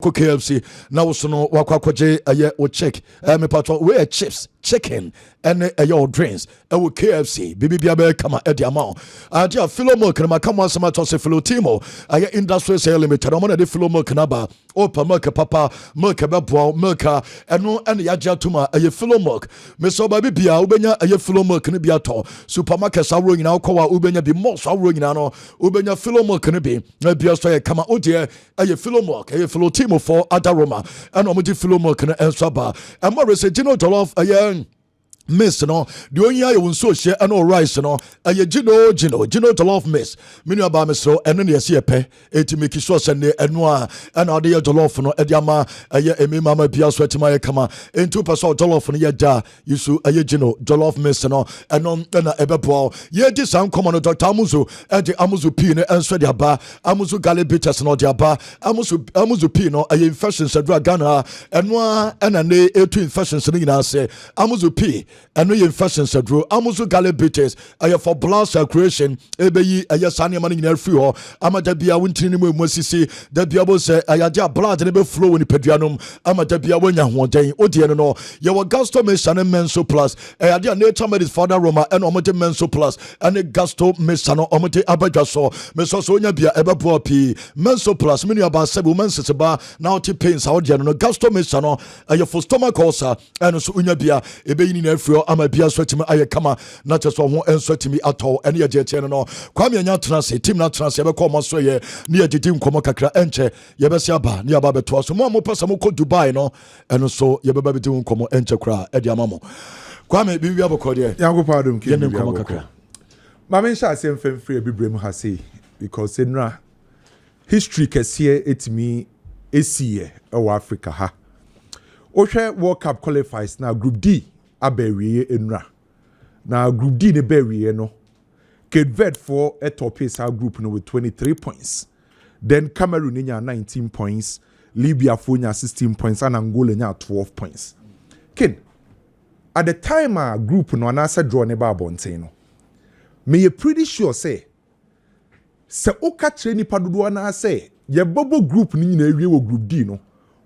wako KFC na wosono wako akwaje o check me patro we chips chicken and your drinks ewo KFC bibi bia be kama e dia ma adia Philomilk na makamo asema to se Philotimo aye industry sale limited o mo na de Philomilk na ba open milk papa milk be boa milk eno ene ya gya tuma aye Philomilk me so ba bibia ubenya aye Philomilk ne bia to supermarket sawro nyina akwa ubenya bi mo sawro nyina no ubenya Philomilk ne bi na bia so ye kama odie aye Philomilk aye Philotimo for adaroma eno mo di Philomilk ne enso ba e mo rese gino jollof aye miss no the only I won so share and all rice no gino jollof miss menu aba me so eno ne yesi epe eti make sure send eno a and ade jollof no ediama emi mama bia so etima ye kama into person jollof no ye ja yusu gino jollof miss no eno na ebebo ye di san komo no Dr. Amuzu edi Amuzu P ne enso dia ba Amuzu garlic bitters no dia ba Amuzu P no infections adra Ghana eno a na ne etu infections no nyina se Amuzu P and we infections adro Amuzu garlic bitters for blood circulation ebeyi sane man nyina free ho amada bia wontini mu emosisi da bia bo se ayade blood ne be flow ni peduanom amada bia wonya hoden odie no ye wo gastomation menso plus ayade nature medicine father Roma and omode menso plus and gastomation omode abadwaso meso so onya bia ebebo pi menso plus menu aba sebu mense ba na oti pains awode no gastomation for stomach ulcer and so onya bia ebeyi ni na free ama bia swetimi aye kama na cheso ho enswetimi ato ene ye jeche no kwame anya transe team na transe be ko mo so ye ne ye didi nkomo kakra enche ye be se aba ne aba beto so mo pesa mo ko Dubai no eno so ye be ba didi nkomo enche kra e dia mamo kwame bibi aboko de yango padum ki ye nkomo kakra ma men sha asem free bibrem ha sei because enra history kese etimi esiye e Africa ha ohwe World Cup qualifiers na group D abewiye enra na group D ne bewiye no Cape Verde for a top pace our group no with 23 points, then Cameroon in 19 points, Libya for 16 points and Angola in 12 points. Ken, at the time our group no anasa draw ne ba bonte no me you pretty sure say oka treni padodo na say ye bobo group ni na ewie wo group D no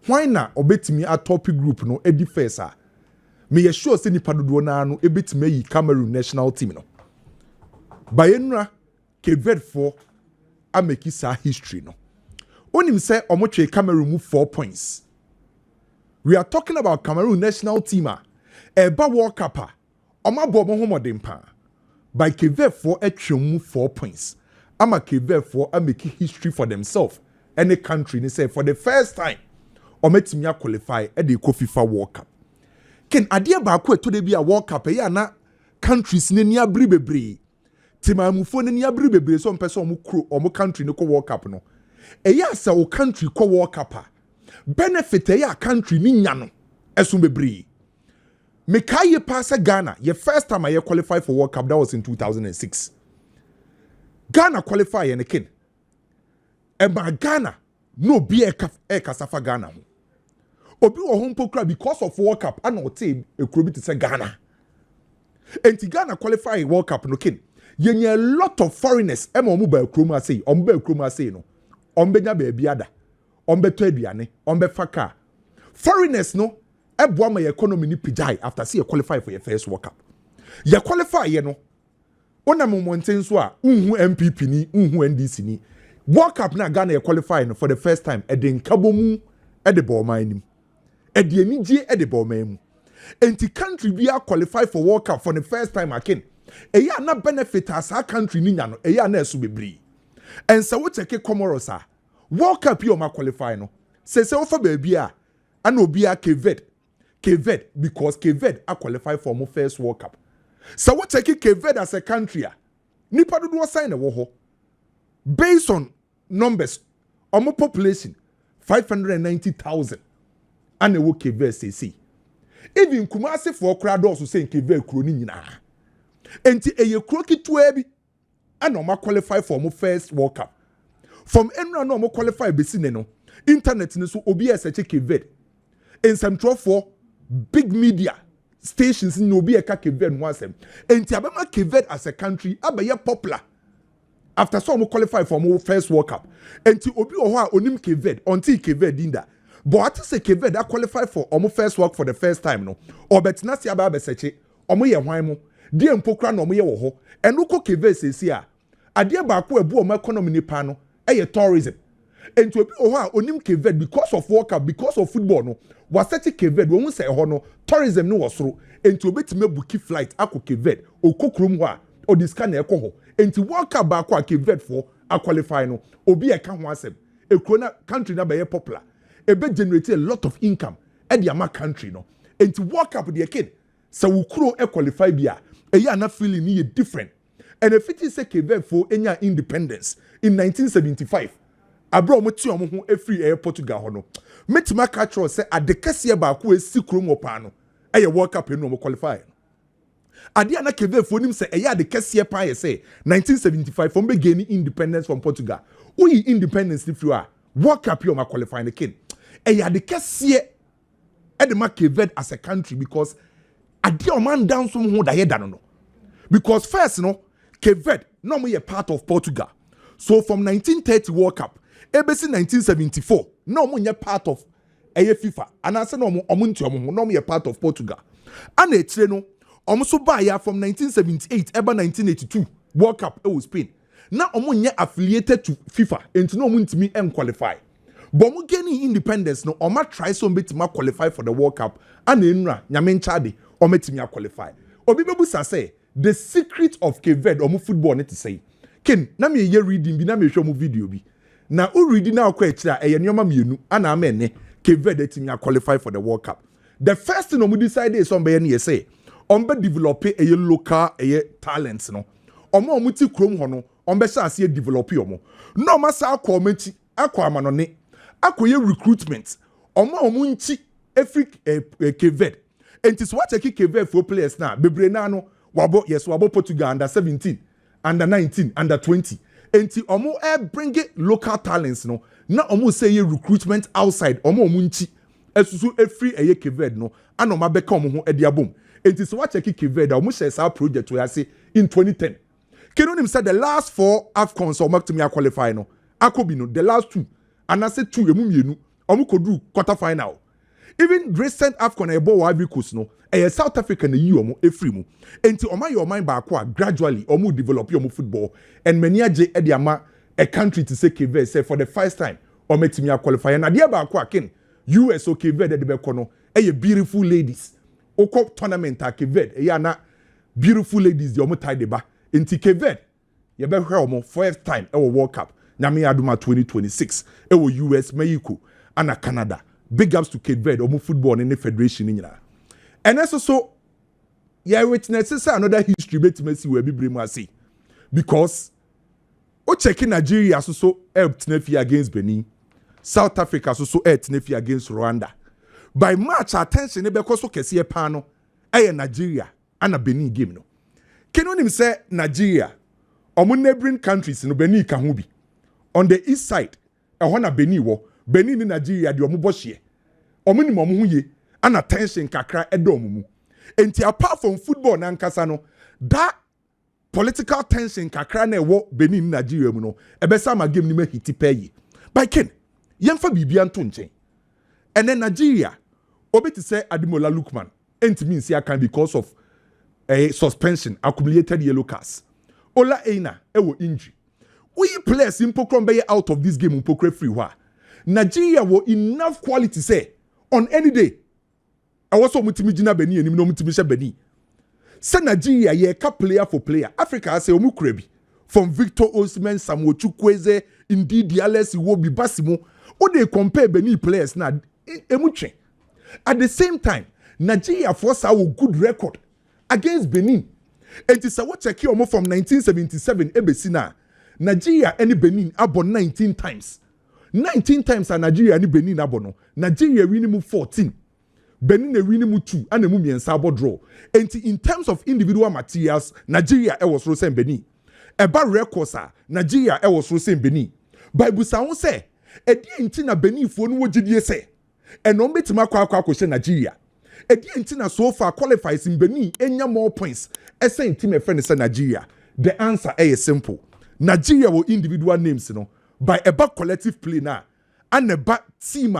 why na obetimi atop group no edi first a me ye sure say nipa dodo na no ebetime yi Cameroon national team no bayenra Cape Verde for ameki sa history no onim say omotwe Cameroon mu 4 points. We are talking about Cameroon national team eba World Cup omabo mo homodin pa by Cape Verde for etwemu 4 points ama Cape Verde for ameki history for themselves any country ni say for the first time ometimi qualify e dey ko FIFA World Cup. Ken adia ba ko to de bia World Cup ya na countries ne ni abri bebre timamufo ne ni abri bebre so mpese omo country ne ko World Cup no eya sa o country ko World Cup benefit eya country ni nya no eso bebre me kai pass Ghana your first time I qualify for World Cup that was in 2006 Ghana qualify and ken eba Ghana no be e kasafa Ghana ho obi wo hompo kra because of World Cup and not say e kro bi to say Ghana enti Ghana qualify World Cup no ken yenye a lot of foreigners e mo ba kro say omba kro say no ombenya ba bia da ombeto aduane ombefa car foreigners no e boa ma economy ni pijai after see you qualify for your first World Cup you qualify ye no ona mo monten so a unhu MPP ni unhu NDC ni World Cup na Ghana qualify no for the first time e de nkabomu e de ball man nim e de anigye e de ball man mu enti country bia qualify for World Cup for the first time again e ya na benefit as our country ni nya no e ya na eso bebre en se wo take Comoros a World Cup you ma qualify no se ofa ba bia ana obi a Cape Verde because Cape Verde a qualify for mo first World Cup so what take Cape Verde as a country a nipa do sign e wo ho based on numbers omo population 590,000 and e wo Cape Verde say even Kumasi for crowd also say Cape Verde kro ni nyina enti eye kro kitua bi and omo qualify for mo first World Cup from enra no omo qualify besi ne no internet ni so obi search Cape Verde in some for big media stations in obi e ka Cape Verde no asem enti abema Cape Verde as a country abaye popular after so omo qualify for mo first World Cup enti obi o ho a onim Cape Verde until Cape Verde dinda but what is a Cape Verde that qualify for almost first work for the first time no or betina si aba beseche omo ye hwan mu die mpokra no omo ye wo ho eno ko Cape Verde sesi a ade ba ko ebu omo economy nipa no tourism and to be onim Cape Verde because of World Cup because of football no was set Cape Verde when we say ho no tourism no was through and to be to book flight akọ Cape Verde okokrom ho a o diska na ekọ ho and to World Cup ba akọ Cape Verde for a qualify no obi e ka ho asem e krona country na be popular e be generate a lot of income e the ama country no and to World Cup the kid so we kro e qualify bia e ya na feeling ni different and if it is a Cape Verde for enya independence in 1975 abro mo ti omo ho efiri Portugal ho no metima ka tro say adekase ba ko esi krom opa no eye World Cup no mo qualify ade ana Cape Verde fonim say eye adekase pa ye say 1975 from be gaining independence from Portugal we independence if you are World Cup you ma qualify the king eye adekase e de ma Cape Verde as a country because ade o man down some ho da ye da no because first no Cape Verde no mo ye part of Portugal so from 1930 World Cup ebesi 1974 no mo nye part of FIFA and I say no mo nti omo no mo ye part of Portugal and etire no omo so ba ya from 1978 eba 1982 World Cup e Spain na omo nye affiliated to FIFA enti no mo ntimi qualify but mo gaining independence no omo try so betima qualify for the World Cup and enra nyame nchade omo timi qualify obi bebusa say the secret of Cape Verde omo football net say ken na me ye reading bi na me hwe mo video bi na o reading na akwa ekira eye nyoma mienu ana amene Cape Verde timi qualify for the World Cup the first thing omo decide is on be na say on be develop a local talents no omo ti krom ho no on be chance develop omo no masa akwa omenti akwa amanone akwa recruitment omo nchi every Cape Verde and is what Cape Verde for players now bebre na no wabo Portugal under 17 under 19 under 20 enti omo bring local talents no na omo say recruitment outside omo nchi esusu every Cape Verde no ana omo beka omo ho edi abom enti so what Cape Verde omo share sa project we say in 2010 Kenonim said the last 4 AFCONs omo to me qualify no akobi no the last 2 and I said 2 emu mienu omo kodu quarter final even recent AFCON ebo Ivory Coast no South Africa na yi omo efri mu enti omo your mind back gradually omo develop your football and many aje e de ama a country to say Cape Verde say for the first time omo timi qualify na de back ken US o Cape Verde de be kono beautiful ladies okop tournament a Cape Verde na beautiful ladies de omo tie de ba enti Cape Verde ye be hwe omo first time e World Cup nyame aduma 2026 e US Mexico and Canada big ups to Cape Verde omo football in the federation nyina. And also, yeah, witness another history betimesi we be bring see because o checking Nigeria so helped Nefi against Benin, South Africa so helped Nefi against Rwanda. By March, attention ebe koso kesiye pano Nigeria and a Benin game no. Can him say Nigeria omo neighboring countries no Benin ka ho bi on the east side na Benin wo Benin ni Nigeria de omo bohye omo ni mo ho ye and attention kakra edomumu. Enti apart from football na nkasa no, that political tension kakra na ewo Benin Nigeria mu no, ebesa ma game ni me hiti peyi. By Ken, yemfa bibia nto nchen. And then Nigeria, obi to say Ademola Lookman, enti means ya can because of a suspension, accumulated yellow cards. Ola Eina, ewo injury. We players impokron be out of this game impokre free wa. Nigeria wo enough quality say on any day. I was so mutimi jina Benin and no mutimi she Benin. Say Nigeria ye ka player for player. Africa say omu krebi. From Victor Osimhen, Samuel Chukwueze, indeed Dialesi Iwobi Basimo. O they compare Benin players na emuche. At the same time, Nigeria force our good record against Benin. And it's a what check omo from 1977 ebesina. Nigeria and Benin abo 19 times. 19 times and Nigeria and Benin abono. Nigeria win 14. Benin win 2 and emu miensa abo draw. And in terms of individual materials, Nigeria was rose and Benin. Eba records Nigeria was rose and Benin. Bible sound say, edi intina Benin fo no wogidie say. And on betima kwa Nigeria. Edi intina so far qualifies in Benin enya more points. Esa intima friend say Nigeria. The answer is simple. Nigeria will individual names, by a back collective play now, and a back team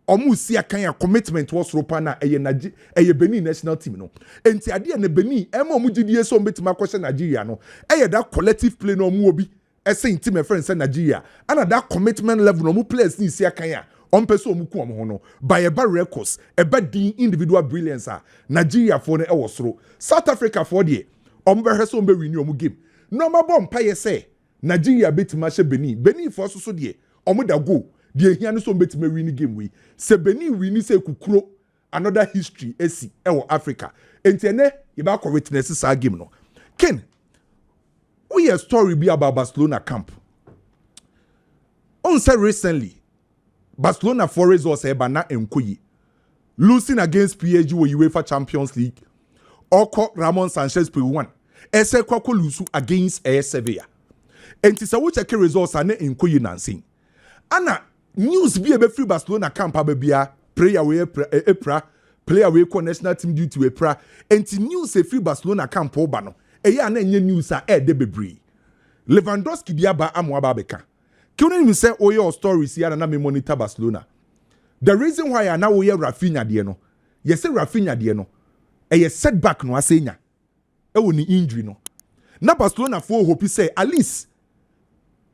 Omu si akan commitment was ropana eye Benin national team no. Enti ade na Benin omu gidie so mbetima kwese Nigeria no. That collective play no omu obi ese team friend say Nigeria. And that commitment level no omu players ni si akan person omu ku omu no. By eba records, eba di individual brilliance Nigeria for ne soro. South Africa for the omu be so mbe win omu game. No ma bom pa ye say Nigeria betima she Benin for so de omu da go. The here so betima win game we. Se Benin win say kukuro another history esi ewo Africa. Entiene ye ba ko witness sa game no. Ken, we a story be about Barcelona camp. On say recently Barcelona for results eba na enkoyi. Losing against PSG wo UEFA Champions League. Oko Ramon Sanchez pre 1. Ese kwako lusu against Sevilla. Enti sa wo check results ane enkoyi nansin. Ana news be free Barcelona camp abia player we player we ko national team due to epra. Enti news free Barcelona camp oba no. Eya na enye news de bebre. Lewandowski dia ba amwa ba beka. Kiwne mi say oyo stories ya na me monitor Barcelona. The reason why na wo ye Rafinha de no. Ye say Rafinha de no. Eye setback no asenya. E wo ni injury no. Na Barcelona for hope say at least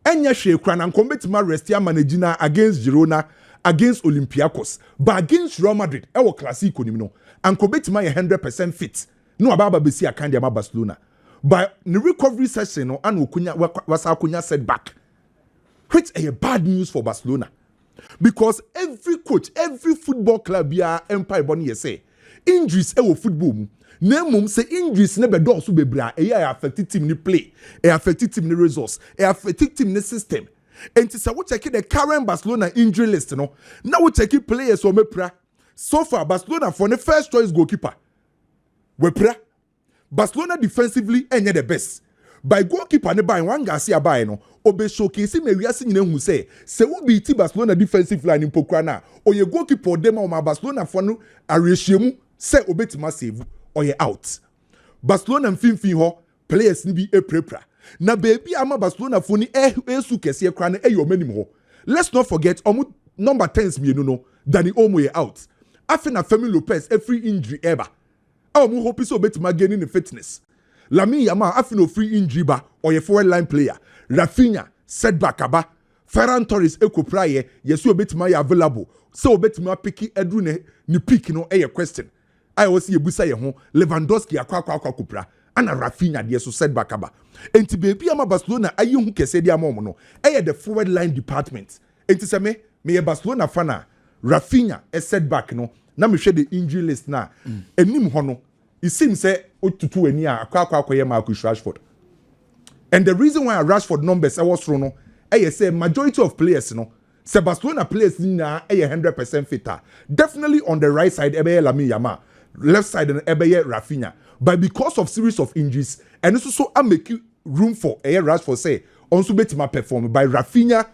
enya hwe kra na nkombetima rest ya managina against Girona, against Olympiacos, but against Real Madrid e wo classico nim no. Ankombetima ye 100% fit. No ababa besi akande ama Barcelona. But the recovery session no an okunya wasa akunya setback. Which is a bad news for Barcelona. Because every coach, every football club ya empire boni ye say injuries e wo football mu. Nemum say injuries ne be do so bebra e ya affect team ni play, e affect team ni results, e affect team ni system. And say we check the current Barcelona injury list no. Now we check players o mepra. So far Barcelona for the first choice goalkeeper. We pra Barcelona defensively enye the best. By goalkeeper ne by one Garcia by no obe showcase me wiase nyina hu say se wo bi ti Barcelona defensive line impokra na oye goalkeeper dem o ma Barcelona for no arehyiemu say obetima save oye out. Barcelona mfimfin ho players ni bi eprepra. Na baby ama Barcelona for ni esu kese kra na eyo manim ho. Let's not forget omu number 10s mienu no Dani Olmo out. Afina Femi Lopez every injury ever. Omu hope so betima gaining the fitness. Lami Yama afino free injury ba or ye forward line player. Rafinha setback aba. Ferran Torres praye yesu obetima ya available. So obetima piki edru ni pick no a question. I was ye busa ye ho Lewandowski akwa kupra. Ana Rafinha de so setback aba. Enti baby ama Barcelona ayi hu kese dia mom no. The forward line department. Enti se me ye Barcelona fana Rafinha setback no. Na me hwe the injury list na enim ho no. It seems say otutu eni akwa ye Marcus Rashford. And the reason why Rashford numbers was wrong no, say majority of players no, say Barcelona players na 100% fitter. Definitely on the right side ebe Lamine Yamal, left side ebe Rafinha. But because of series of injuries and also I make room for Rashford say also betima perform by Rafinha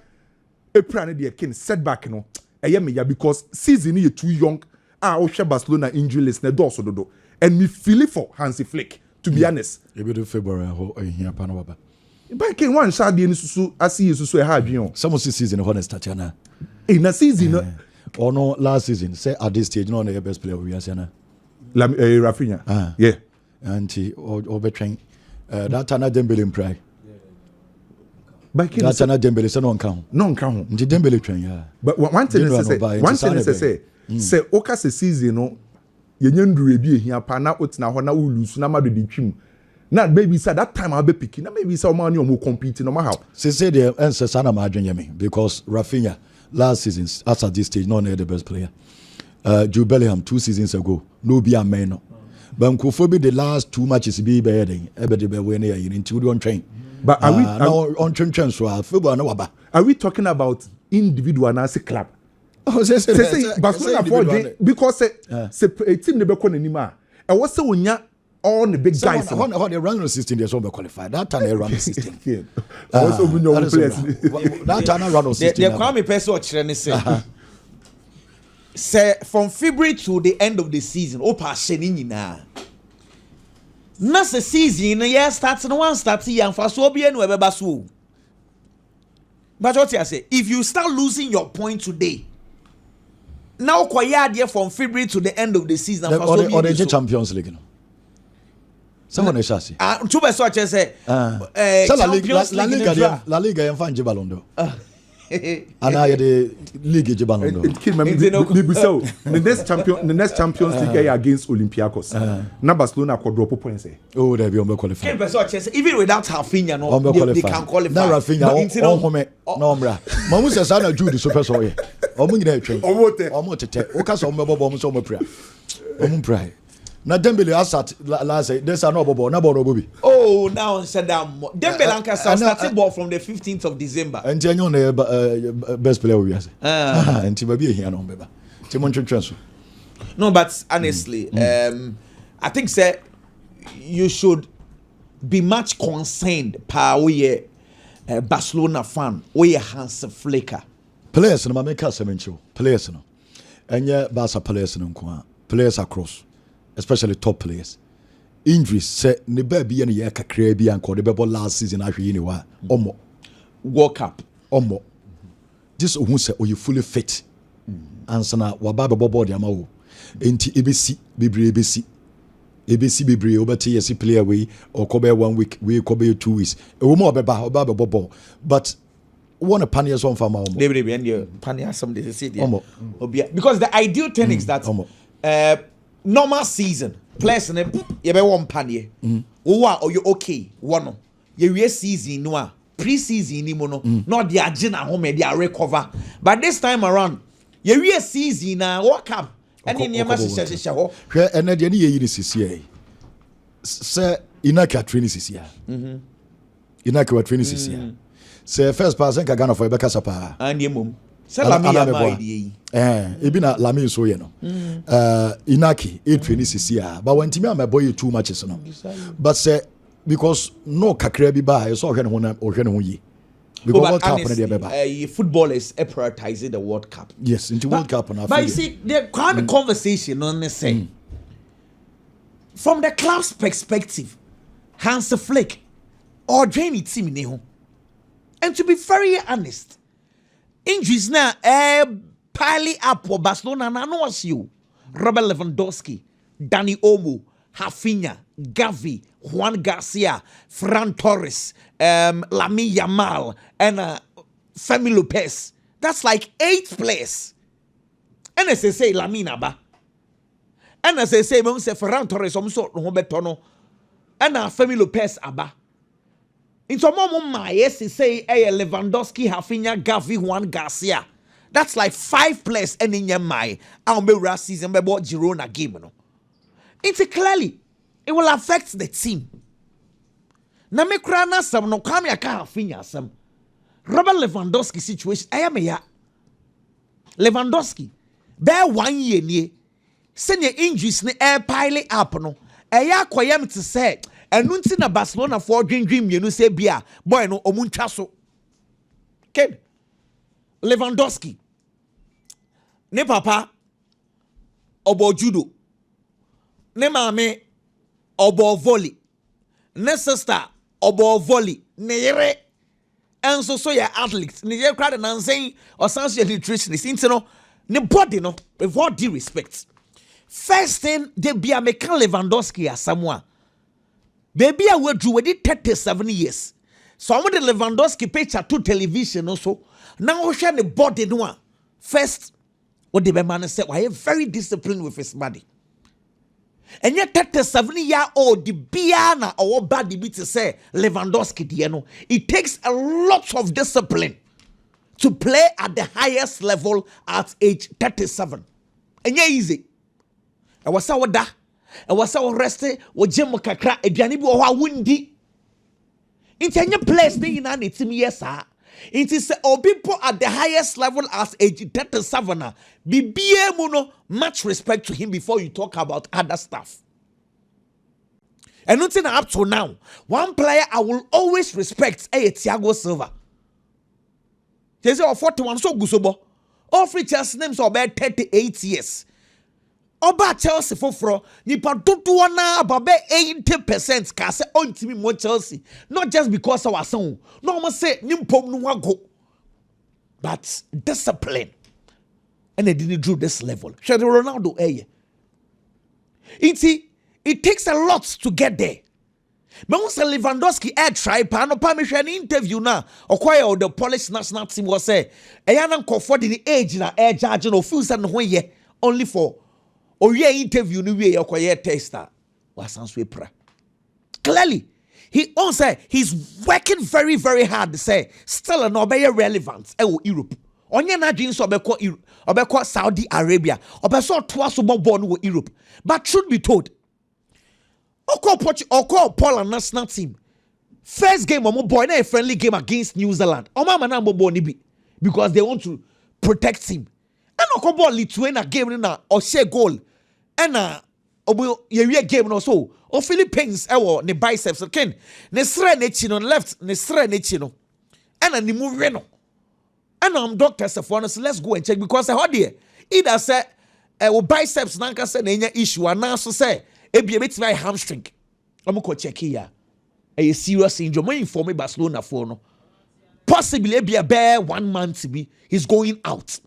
e plan de ken setback no. Because season is too young. Barcelona injury list na do so dodo. And me feel it for Hansi Flick, to be honest. Ebe do February ho here panobaba. Back in one shot the susu asi susu e ha adwen. Some season ho na start na. Na season or no last season say at this stage no the best player we are na. Rafinha. Yeah. Anti or between that time Dembele in pride. That time Dembele say no nkan. No nkan. Nti Dembele twen ya. But one thing is say oka se season no yenyanduru ebi ehia pa na otina ho na ulusu na madu di twim na maybe say that time I be picking na maybe say o man you compete no how say the answer sana ma adwen yemi because Rafinha last season as at this stage no the best player. Jude Bellingham 2 seasons ago no be a man no but Nkofo be the last 2 matches be den ebe de be we na yin nti we on train but are we on train so February na waba are we talking about individual and as a club? Say Barcelona for because say a team never con anymore. I was so nya all the big guys. How they run the system they so be qualified. That time they run the system. Also we know players. That time run the system. The Kwame person what say. Say from February to the end of the season, opa sheni nyina. Na se season yeah starts no one starts here for so be no ebe so. But what I say, if you start losing your point today, now quiet from February to the end of the season. Or the Champions League. Someone is asking. Two best watchers say, La Liga and find Jibalondo. And I the League Jibalondo. The next Champions League against Olympiacos. Now Barcelona quadruple points. Oh, they be qualified. Even without Rafinha, no, they can qualify. Now Rafinha, no, Mamu says, I do the super soy. Omun na Dembele asat last there's no bobo na bobo bi. Oh, now said that Dembele anka starting ball from the 15th of December. And you know best player we say. And Tibabi here no beba. Timon transfer. No, but honestly, I think say you should be much concerned per we Barcelona fan, we Hans Flicker. Players no make Semenyo. Players no. Enye Barca players no kwa. Players across. Especially top players. Injuries say ne baby and ye kakra bi anko de bebo last season ahwe ni wa omo World Cup omo this who say you fully fit answer na wa ba bebo board ama wo enti ebesi bebre bebre obati yes player we or cover 1 week we cover 2 weeks e wo mo obeba bebo but one panier so far ma omo bebre and you panier some they say there because the ideal thing is that normal season players ne you be one panier or you okay one you season no pre-season ni mo no not the agina home they recover but this time around you season na World Cup and in yema shisha ho hwe ene de ne yi sisi say inaka training sisi inaka wa training sisi say first pass nka Ghana for Rebecca Sapa and yemom say Lami ya mai ebi na Lami so ye no inaki e training sisi but when timi am boy 2 matches no but say because no kakra bi ba so hwe ne ho yi because World Cup na dey beba footballers prioritizing the World Cup yes into World Cup na but you see the kind of conversation on the say from the club's perspective Hans Flick or drain team ni ho. And to be very honest, injuries now piling up for Barcelona. I know what's you. Robert Lewandowski, Dani Olmo, Rafinha, Gavi, Juan Garcia, Fran Torres, Lamine Yamal, and Femi Lopez. That's like 8 players. And as they say, Lamine Abba. And as they say, Ferran Torres, Roberto, and Femi Lopez Abba. In some moment, yes, say Lewandowski, Rafinha, Gavi, Juan Garcia. That's like 5 players and in your mind. I'll be last season about Girona game. No, it's clearly it will affect the team. Na me krana sam no kam ya ka Rafinha sam. Robert Lewandowski situation. I am ya. Lewandowski, bear 1 year ni. Send your injuries ni piling up no. Eya koyam to say. And nunti na Barcelona for dream you say bia boy no omuntwa so Ken Lewandowski ne papa obo judo ne mame obo volley ne sister obo volley ne yere enso so ya athlete ne yere crowd na nsen or sans nutritionist intino ne body no with all due respect first thing they bia me kan Lewandowski as someone baby, I will do with 37 years. So I'm the Lewandowski picture to television also. Now we share the body no. First, what the man said, why very disciplined with his body. And yet 37-year-old the Biana or body beat to say Lewandowski Diano. It takes a lot of discipline to play at the highest level at age 37. And yeah, easy. I was so that. I was so rested with Jim Kakra, a Janibo, how wundi. It's any place being an it's me, yes, sir. It is all people at the highest level as age 37. Be muno, much respect to him before you talk about other stuff. And nothing up to now. One player I will always respect is Thiago Silva. They say 41 so gusobo. All free Chelsea names are about 38 years. Oba Chelsea foforo nipa dodoɔ na ababe 80% ka se ontimi mo Chelsea not just because our son no mo say nimpom no wago but discipline and they didn't do this level. Shall Ronaldo it takes a lot to get there. But once Lewandowski try pa me an interview now acquire the Polish national team was say Eyanan comfort the age na judge no feels and when only for interview no way acquire tester was pra. Clearly he also he's working very very hard to say still no be relevant Europe. Onye na dream so obekọ Saudi Arabia obeso to aso bobọ no Europe. But truth be told, Oko Poland national team first game omo boy na a friendly game against New Zealand. Omo man na bobo ni bi because they want to protect him. And Oko ball Lithuania game na o share goal. And obo ye game no so o Philippines ewo ne biceps ken ne sre ne chi no left ne sre ne chi no. And ni mu we no. And doctors say for us let's go and check because how there either say biceps nanka say na nya issue and so say ebi beti my hamstring. I'm go check here. A serious injury. Mo inform Barcelona for no. Possibly ebi a bare 1 month to be he's going out.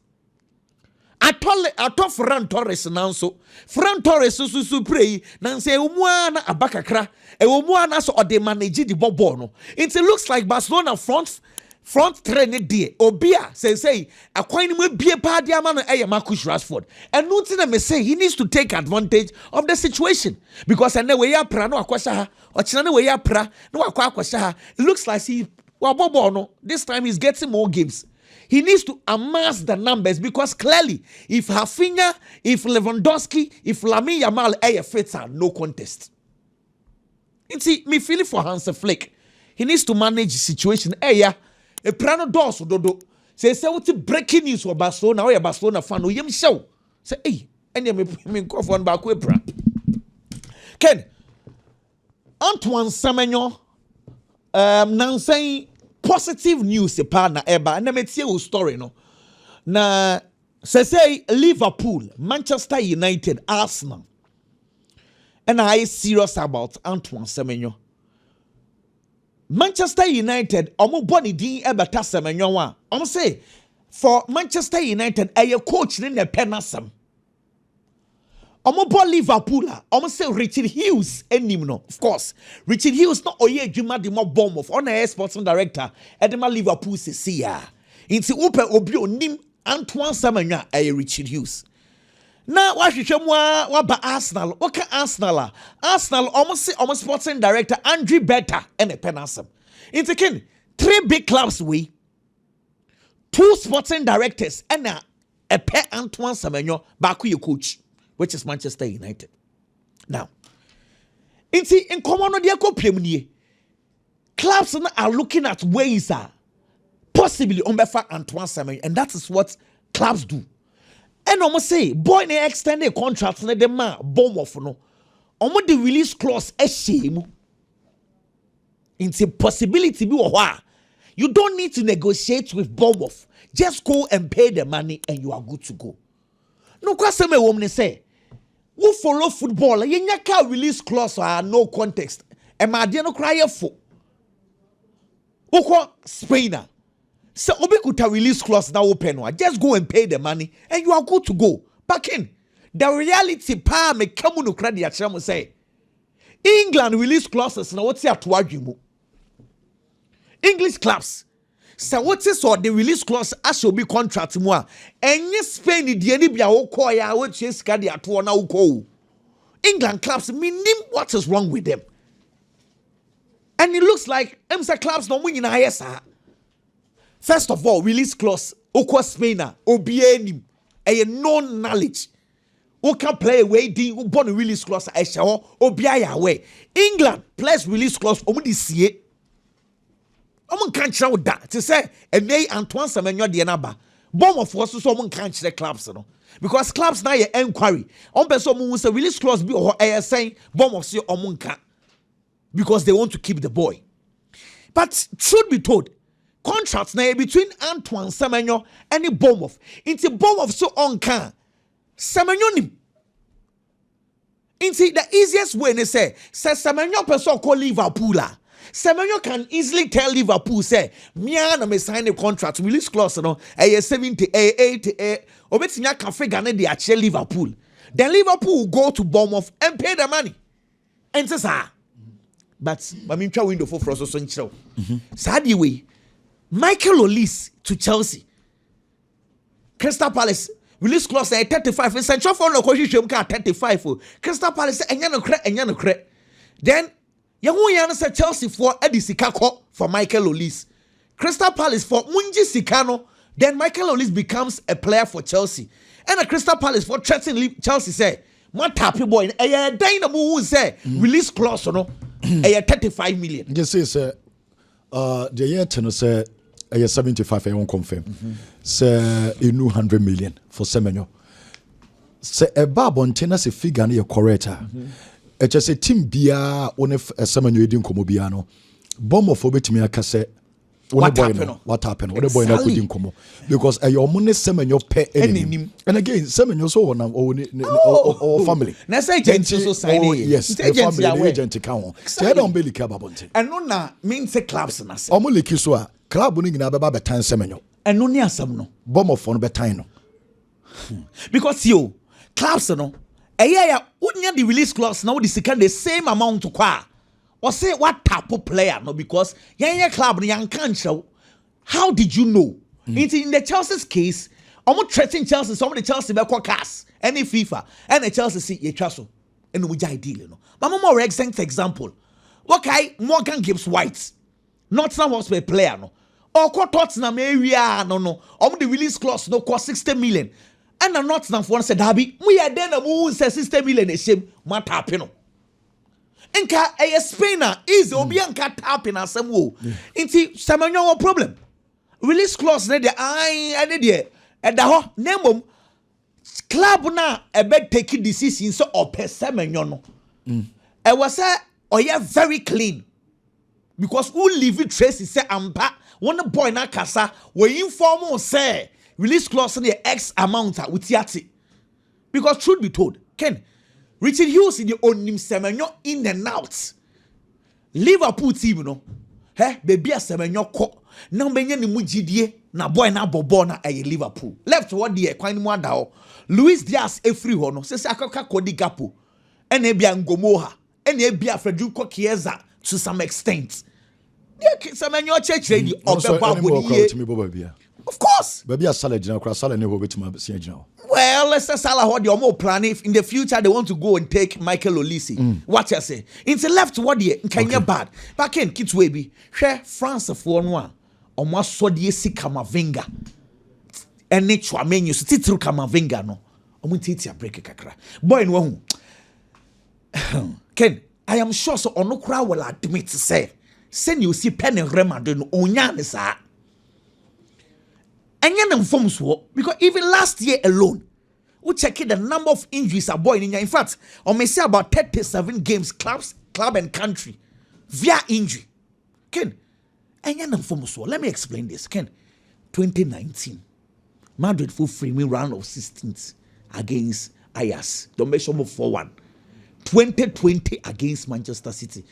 I told Ferran Torres now so. Ferran Torres so pray na say umwa na abakakra. Umwa na so ode manage the ball no. It looks like Barcelona front train there obia say akwan mu bie pa dia ma no Marcus Rashford and nothing na me say he needs to take advantage of the situation because and we ya pra no akwasha ha ochina na we ya pra no akwasha ha it looks like he wabobo no this time he's getting more games. He needs to amass the numbers because clearly if Rafinha, if Lewandowski, if Lamine Yamal fits are no contest. You see me feeling for Hans Flick, he needs to manage the situation a prano doors dodo. Say what breaking news for Barcelona or Barcelona fan or yem show. Say, and you me cough on back with pra. Ken Antoine Semenyo now saying positive news na eba and me tell you story no. Na say Liverpool, Manchester United, Arsenal. And I serious about Antoine Semenyo. Manchester United, omo boni din ebeta Semenyo wa. Omo say for Manchester United, a coach in the penasam. Omo bo Liverpool, omo say Richard Hughes enim no. Of course, Richard Hughes no oye adwuma de mo bomb of on a sporting director edema Liverpool se ya. Inti upe obi onim Antoine Semenyo Richard Hughes. Now, what you what about Arsenal? What can Arsenal? Arsenal almost sporting director Andrew Beta and a penasam. It's again 3 big clubs we 2 sporting directors and a pair Antoine Semenyo back your coach, which is Manchester United. Now, in common with the clubs are looking at ways possibly on behalf Antoine Semenyo, and that is what clubs do. And almost say, boy, they extend a contract, let them bomb off no. Almost the release clause a shame. It's a possibility be why. You don't need to negotiate with bomb off. Just go and pay the money and you are good to go. No question me woman say. Who follow football? You nyaka release clause or no context. And my dear no cry for. Who Spainer? So Obekuta release clause now open one. Just go and pay the money and you are good to go. Back in. The reality pa me kamu no kradi achamo say. England release clauses na what's at wagimu. English clubs. So what is so the release clause as will be contract more. And yes Spain the any bia wo ya wo chase kadi ato na wo. England clubs meaning what is wrong with them. And it looks like MSA clubs no win in ISA. First of all, release clause. Okwa Spainer, Obienim, a non knowledge. Who can play away? Who born release clause? I shall Obiaya away. England plays release clause. Omudi see. Omun can't show that to say a nay Antoine Semenyo the naba. Bomb of force so omun can't the clubs no because clubs now your inquiry. On person who say release clause be or saying bomb of see omun can because they want to keep the boy. But truth be told. Contracts now between Antoine Semenyo and the Bournemouth. Into Bournemouth so on can Semenyo nim. Into the easiest way they say Semenyo person call Liverpool. Semenyo can easily tell Liverpool, say, me and me sign a contract, release clause, no, 70, 80, obetinya can figure ne de actual Liverpool. Then Liverpool will go to Bournemouth and pay the money. And says, but I mean, try window for Frost or Suncho. Sadly, way, Michael Olise to Chelsea, Crystal Palace. Release clause 35. And Central for no question 35. Crystal Palace and Yano Cre. Then Yamu said Chelsea for Eddie Sikako for Michael Olise. Crystal Palace for Munji Sikano. Then Michael Olise becomes a player for Chelsea. And a Crystal Palace for threatening Chelsea say, "What happy boy? A dynamo who say release clause no? A 35 million." Just say, the year ten say. 75 I won't confirm. Say you 100 million for Semenyo. Say a babontina se figure near corrector. It just a team bia on a Semenyo didn't come biano. Bomb of obit cassette. What happened? What happened? What a boy couldn't come because a your money Semenyo pay any. And again, Semenyo so or family. Let's say agent also sign yes, a family agent account. Say I don't believe about it. And no na means a clubs na say. Omuli kiswa. Club winning na beba betan Semenyo. And no near some no. Bomb of phone betan no. Because you clubs no. A year wouldn't the release clause now the second the same amount to qua. Or say what type of player no because your club young can't show. How did you know? It's in the Chelsea's case. Almost threatening Chelsea, some of the Chelsea be cast any FIFA and the Chelsea see ye trust and we jai deal no. But more recent example. Okay, Morgan Gibbs White. Not some was a player no. Or Tottenham area no. The release clause no cost 60 million. And I'm not for one said Derby. We are then a move say 60 million a shame. What happened? Enka a Spainer is Obianka tapping as some woe. Inti Semenyo problem. Release clause ne de I did here. At the ho name club na a bed taking decisions so or per Semenyo no. I was very clean. Because who leave it trace say ampa one boy na kasa we inform say release clause the X amount with yati. Because truth be told, Ken Richard Hughes in the onim Semenyo in and out. Liverpool team no. Baby a Semenyo ko. Na benye ni mujidie na boy na bobo na a Liverpool. Left what the kwani mo da Luis Diaz e free ho no. Se akaka kodi gapo. Ene bia ngomoha. Ene bia Frederico Chiesa to some extent. Semenyo church ready of course. Baby a salad na salad never bet my see. Well, let's say Salah what the more plan if in the future they want to go and take Michael Olise. What you say? It's left what the Kenya bad. Back in kids way be share France for one. Almost so the si Kamavinga. And nature menu so titru Kamavinga no. Omuntiti break kakra. Boy no Ken, I am sure so onokra will admit to say send you see pen and remade no onya ne sa. And yan forms wo because even last year alone, we checked the number of injuries a boy in. In fact, I may say about 37 games, club and country via injury. Ken, and yan forms wo. Let me explain this. Ken, 2019, Madrid full framing round of 16th against Ajax. Don't make sure 4-1. 2020 against Manchester City.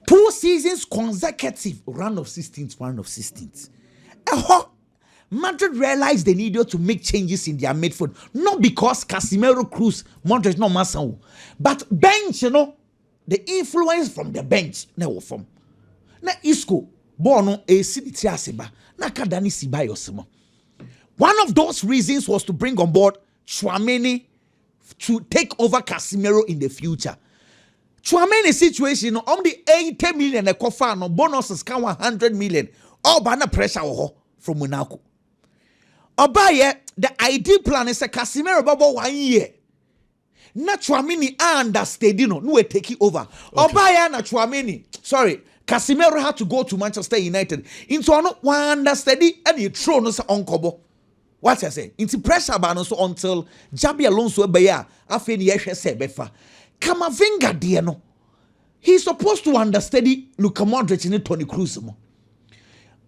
2 seasons consecutive round of 16th. Madrid realized they needed to make changes in their midfield. Not because Casemiro, Cruz, Modric, no Masan, but bench, the influence from the bench. Never from. Na Isco, Bono, a city Tiasiba, Nakadani Sibayosimo. One of those reasons was to bring on board Tchouaméni to take over Casemiro in the future. Tchouaméni situation, on the 80 million, a cofa, bonuses can 100 million. All banner pressure from Monaco. Obaye, the ideal plan is a Casemiro bubble 1 year. Na Tchouaméni understudy no we take it over. Okay. Obaye na Tchouaméni. Sorry, Casemiro had to go to Manchester United. Into one understudy and he throw no say onkobo. What I say? Into pressure ban so until Jabi Alonso beya afi ni yehwe se befa. Kamavinga de no. He's supposed to understudy Luka Modric ni Toni Kroos mo.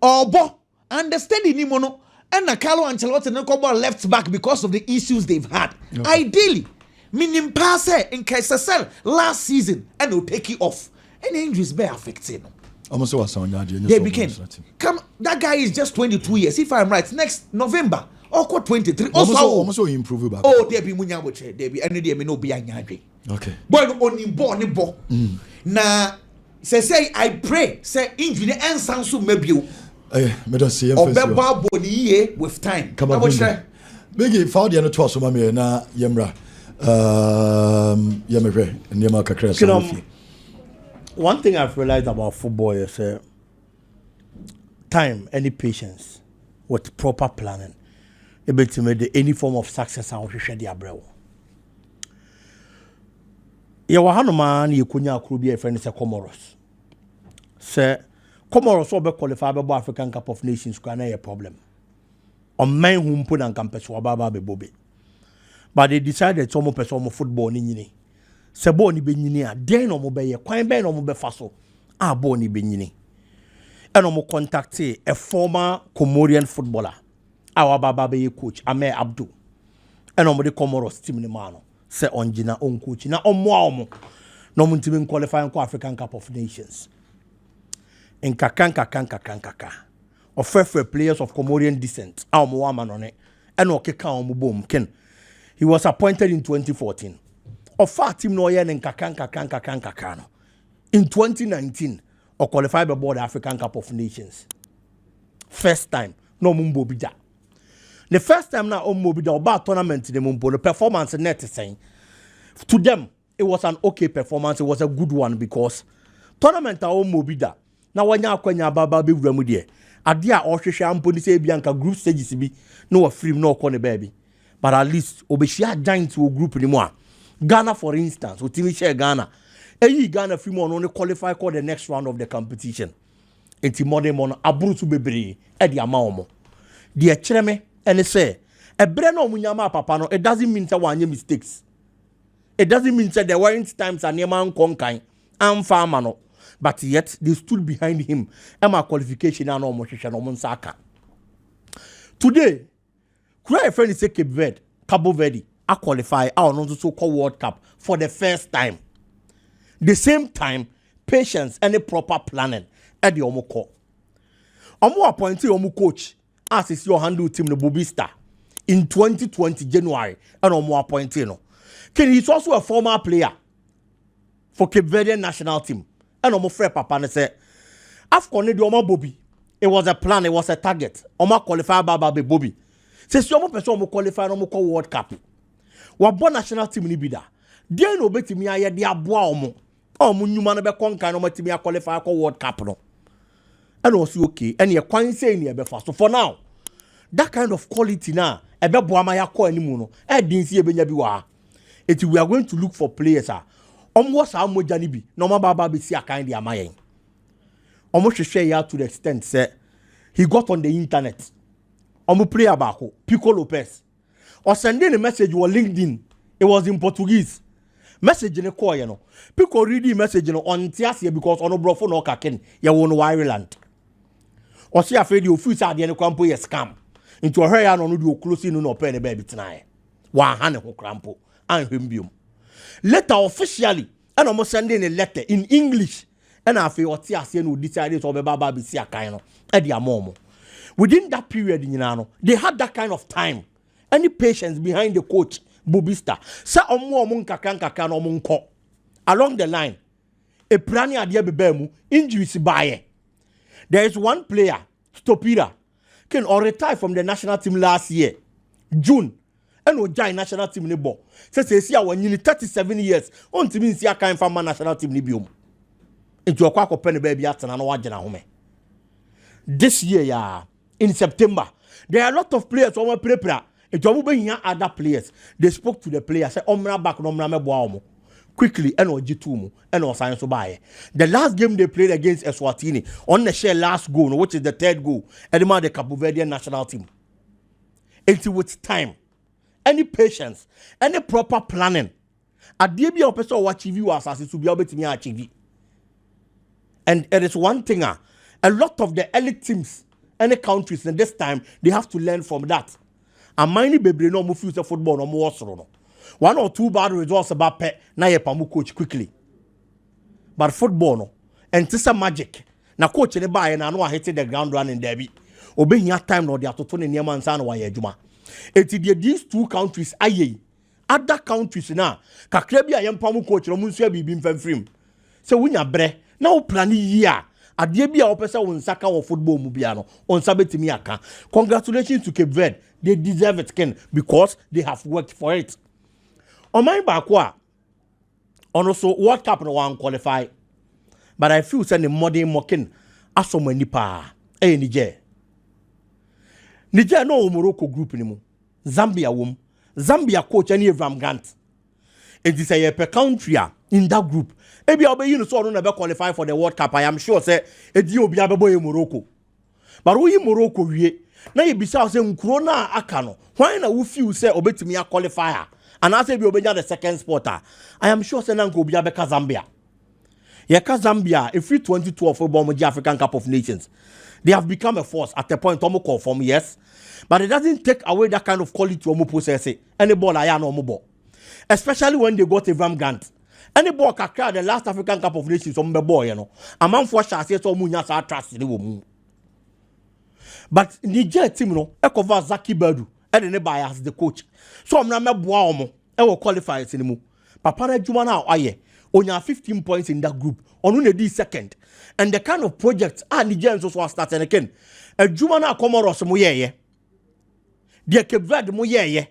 Obo understudy ni mo no. And Carlo Ancelotti no come left back because of the issues they've had. Okay. Ideally, meaning pass in Kaisasel last season and will take it off. And injuries be affected. Almost was on they became. Come, that guy is just 22 years. If I'm right, next November, or 23. Almost improve back. Oh, there be munya wache, there be any day me no be anyadwe. Okay. Boy, only born ni bo. Na say I pray say injury and sansu maybe. Me don't see him. Obeba boni ye with time. Come on, Biggie found the other twice of me na yemra. Yemre and Yama Kakra. One thing I've realized about football is time, any patience with proper planning. Able to make any form of success and we share the abroad. Ya wahano man ye kunya akrubi e friend say Comoros. Say Comoros will be qualified by African Cup of Nations kwa na ye problem. On men who put and campus wa baba be bobe. But they decided some person football ni nyini. Se bo ni be nyini a den no mo be ye kwan be no mo be fa so a bo ni be nyini. E no mo contact a former Comorian footballer. Our baba be ye coach Ame Abdul. E no mo de Comoros team ni ma no. Se onjina on coach na omo no mo ntimi qualify for African Cup of Nations. In kaka of fair players of Comorian descent. A mo wa ma no ne. E no keka omo bom ken. He was appointed in 2014. Of fat team no yen in kaka no. In 2019, or qualified by the African Cup of Nations. First time, no mumbo bida. The first time now mumbo bida about tournament in the mumbo, the performance net is saying. To them, it was an okay performance. It was a good one because tournament a mumbo bida. Now when you kwenya baba be remudie. Adia or shesha amponi say bianca group stages be no free no corner baby. But at least obeshia giant to a group anymore. Ghana, for instance, with team share Ghana. Ghana free more only qualify for the next round of the competition. Enti modern mon abrutu bebre e di amaomo. Di echreme and say e bre no munyama papa no it doesn't mean say wanye mistakes. It doesn't mean say there weren't times and man konkan and farmer no. But yet they stood behind him. Emma qualification and almost no saka. Today, Kura friend is Cape Verde, Cabo Verde, I qualify our so-called World Cup for the first time. The same time, patience and a proper planning at the Omoko. Omo appointed Omo coach as is your handle team the Bobista in 2020 January and Omo appointed no. Ken he's also a former player for Cape Verdean national team and Omo Fred Papa and say Afcon the Omo Bobby. It was a plan, it was a target. Omo qualify Baba be Bobby. Se si omo person omo qualify no mo call World Cup. Wa bon national team ni bida. Den no betimi aye de aboa omo. Omo nyuma no be konkan no matimi qualify for World Cup no. And also okay, and ye kwan say ni e be fa. So for now, that kind of quality na e be boa ma ya call animu no. E din si e benya bi wa. It we are going to look for players omo was how moja ni bi. No ma baba be si akan di amayen. Omo hwehwe ya to the extent say he got on the internet. Omo player bako, Pico Lopez. Or sending a message on LinkedIn. It was in Portuguese. Message in a call, you know. Pico read the message on Tiasia because on a brofo no kaken, ya won Ireland. Or see afraid you feel sad the crampo ye scam. Into a hair on do closing no penny baby tonight. One hand who crampo and himbium. Letter officially, and almost sending a letter in English. And I feel what Tiasia no decided to be baba be sia kind of Eddie Amomo. Within that period, they had that kind of time. Any patience behind the coach, Bobista. Sa omo kaka no munko. Along the line, a prani adia bebemu, injuries baye. There is one player, Stopira, can or retire from the national team last year, June, and will join national team ni bo. Says see when you 37 years, on to mean see a kind from national team ni bium. Into a quack penny baby at an wajana home. This year, yeah. In September, there are a lot of players who are prepare. If you here other players, they spoke to the players. Say, "Omra back, omra me boamo." Quickly, and G2 and science to buy. The last game they played against Eswatini on the share last goal, which is the third goal, and the Cabo Verdean national team. It's with time, any patience, any proper planning. At the end person watch you as to be able to achieve. And it is one thing. A lot of the elite teams. Any countries in this time they have to learn from that. And many baby no move future football no more no. One or two bad results about pet na ye pamu coach quickly. But football no and this a magic. na coach ne buy na no hit the ground running there bi obehia time no de atoto ne niam ansa na wayɛ adwuma eti de these two countries aye other countries na kakra bi ayempam coach no munsu abibi mfamfrim se wunya bre na wo plan yi a adeɛ bi a wo pese wo nsaka wo football mu bia no on sabetimi aka congratulations to Cape Verde they deserve it ken because they have worked for it oman ba ko a ono so World Cup no one qualify but I feel say the modern mocking asomani pa Niger no Morocco group ni mu Zambia coach any Evram Grant it is a per country in that group ebi obe you so no na be qualify for the World Cup I am sure say edi obi abebo Morocco but we Morocco wie na ye bisa say nkuro na aka no why na we feel say obetimi a qualifier and I say be obenya the second spotter I am sure say na nko obi abeka Zambia Yeka Zambia, if 2012 football African Cup of Nations, they have become a force at the point Omo confirm, yes. But it doesn't take away that kind of quality Omo possess it. Any ball I no more. Especially when they got a Ram Gant. Any ball kakra the last African Cup of Nations on the boy, you know. A man for shall say so munya sa trust in the woman. But Niger team no, ekova Zaki Berdu, and the buy as the coach. So I'm not boa omo, e will qualify it anymore. Papa na juma na aye. On your 15 points in that group, on the second, and the kind of projects Nigerians also starting again. A Jumana Comoros Moye, dear Cape Verde Moye,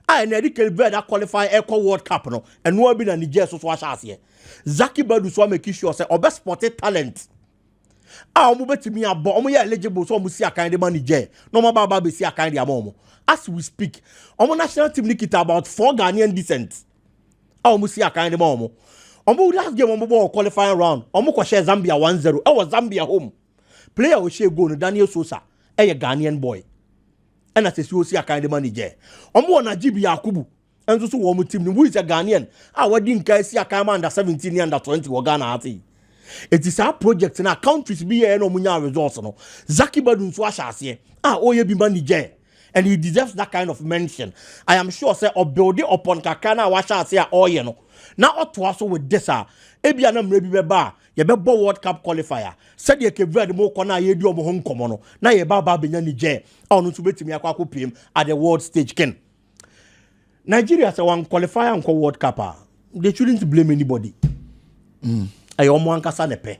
and Eddie Cape Verde qualify Eco World Cup, no, and no been a Nigerians also was here. Zaki Berdu so make sure say or best spotted talent. Move to me a bomb eligible so musia kind of money J. No more baba see a kind of momo. As we speak, our national team Nikita about 4 Ghanaian descent. Musia kind of momo. Omo last game omo qualifying round. Omo ko share Zambia 1-0. I was Zambia home. Player we share goal no Daniel Sosa. A Ghanaian boy. And as you see a kind of manager. Omo na Jibi Yakubu. And so one team who is a Ghanaian. We didn't see a kind under 17 under 20 or Ghana ati. It is our project in our countries be no munya resource no. Zaki Badun Swasha say. Oye be manager. And he deserves that kind of mention. I am sure say or building upon Kakana Washa say you know. Now what was with this Ebi anam rebi beba ye bebo World Cup qualifier. Said ye Cape Verde mo kona ye du omo home komo na ye ba benya Niger. Onu so betimi akwa kopiem at the world stage ken. Nigeria say one qualifier and World Cup. They shouldn't blame anybody. Ay omo ankasa nepe.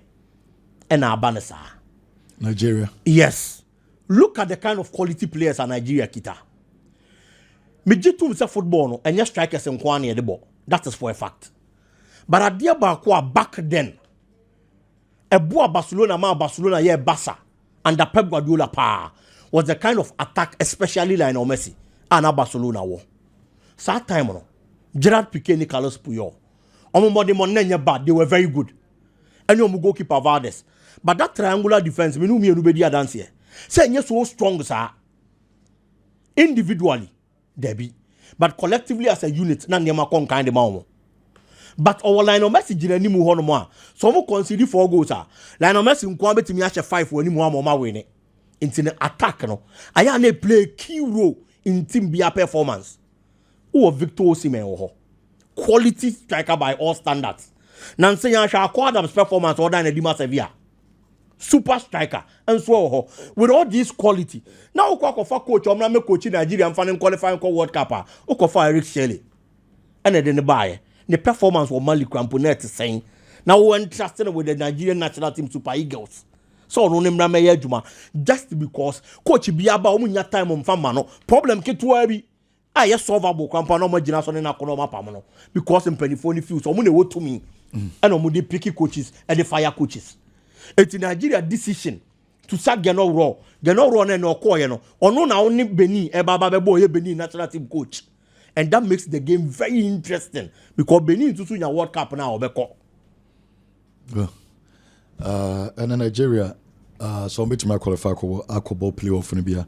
E na abanesa. Nigeria. Yes. Look at the kind of quality players in Nigeria kita. Me jitu mse football no enye strikers nkwane ye de ball. That is for a fact. But at the back then, a boa Barcelona ye Barca under Pep Guardiola was the kind of attack, especially like Messi and Barcelona war. So that time no, Gerard Piqué, Nicolas Puyol, they were very good. And you goalkeeper Vardes. But that triangular defense, me nobody dance here. Say you so strong, sir. Individually, Debbie. But collectively as a unit, na nema kon kind of but our Lionel Messi jina ni mu hono mo so mo concede 4 goals Lionel Messi nko betimi a 5 woni mu amoma we ne intine attack no aya na play key role in team bia performance o Victor Semenyo ho quality striker by all standards na nse ya hwa Adams performance order na Dima Sevilla super striker and so with all this quality now for coach omna me coach Nigeria fan qualifying for World Cup for Eric Shelley and then the buy the performance was Mali Cramponet saying now we entrusted with the Nigerian national team Super Eagles so no name na juma just because coach biaba omunya time on fama no problem ketua bi yes solvable Crampo no magina so na kono mapam no because mpanifo feel so omu na wo to me and omu dey picky coaches and the fire coaches. It's Nigeria decision to sack Geno Raw na no call no. Ono na only Benin bebo Benin national team coach. And that makes the game very interesting because Benin to your World Cup now obeko. And in Nigeria so bit my qualify for alcohol playoff in Bia.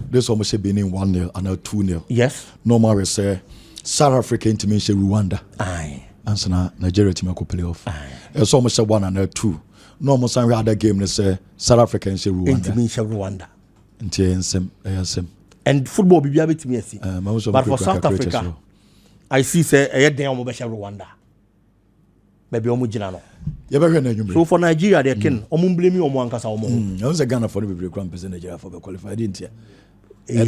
This almost say Benin 1-0 and now 2-0. Yes. Normal say South Africa intimate Rwanda. Aye. And so now Nigeria team ko playoff. It's almost say 1 and now 2. No more some other game they say South Africa and Rwanda. And football be able to see. But for South Africa, I see say a day on Rwanda. Maybe Omujinano. yɛbɛhwɛ na anwummerɛ. So for Nigeria they can blame you on ankasa omo. I was a Ghana for the people cram person Nigeria for qualify didn't you? Yeah,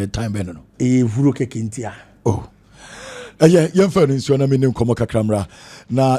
time ben no. Vuro keke ntia. Oh. Yeah, yɛmfa no nsuo na menim kɔmmɔ kakramra na